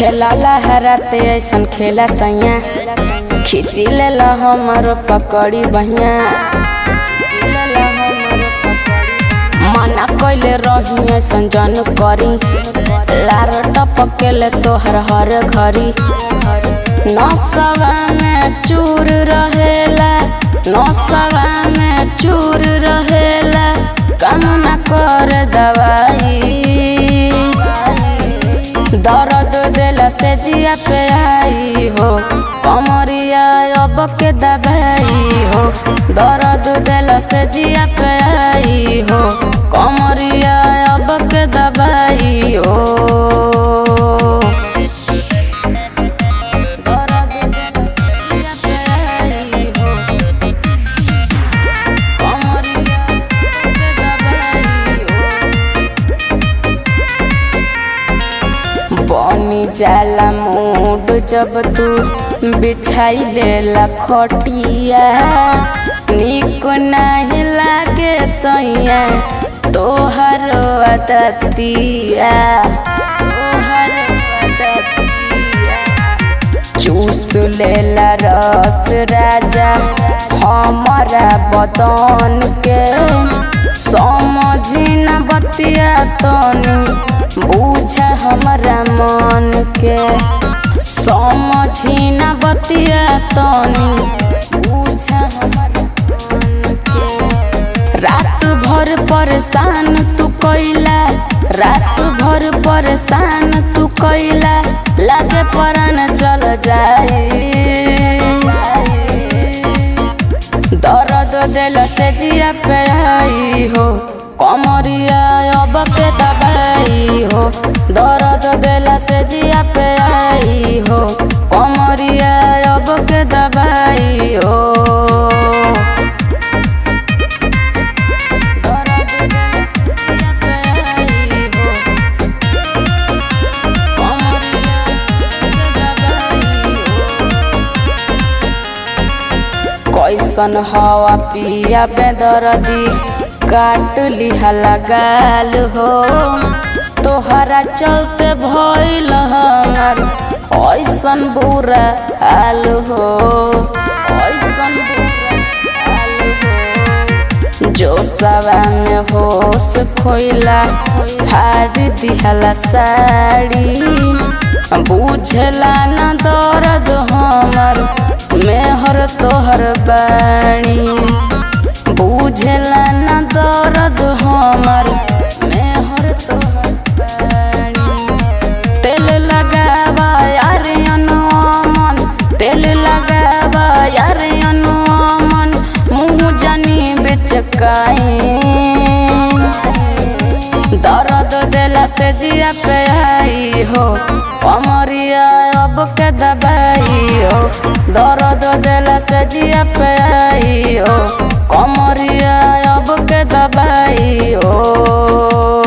खेला लहराते ऐसन खेला सैया खिची लेला हमारो पकड़ी बहिया मना कैले रही ऐसन जन करी लार टपकेले तोहर हर घड़ी नसवा में चूर रहेला नसवा में चूर रहेला काम न कर दवाई दर्द देला से जिया पे आई हो कमरिया अब के दबाई हो दर्द देला से जिया पे आई हो कमरिया अब के दबाई हो बनी जाला मूड जब तू बिछाई लेला खटिया निक नहीं लागे सैया तोहर अदतिया चूस लेला रस राजा हमारा बदन के समझी न बतिया तनी बुझा हमारा मन के समझी न बतिया तनी बुझा हमारा मन के रात भर परेशान तू कैला रात भर परेशान तू कैला लागे परान चल जाए दर्द दिल से जिया पे आई हो कमरिया अब के दबाई हो दर्द दिल से जिया पे आई हो कमरिया अब के दबाई हो कैसन हवा पिया बेदर्दी काट लिहा लगाल हो तोहरा चलते भइल हमार ऐसन बुरा हाल हो ऐसन बुरा हाल हो जो सवा में होश खोइला फाड़ दिहला साड़ी बुझला न दर्द हमर मेहर तोहर बाणी बुझला न दर्द हमर मेहर तोहर बाणी तेल लगावा यार अनुमन तेल लगावा यार अनुमन मुँह जानी बेचकाई दर्द देला से जिया पे आई हो कमरिया अब के दबाई हो दर्द देला से जिया पे आई हो कमरिया अब के दबाई हो।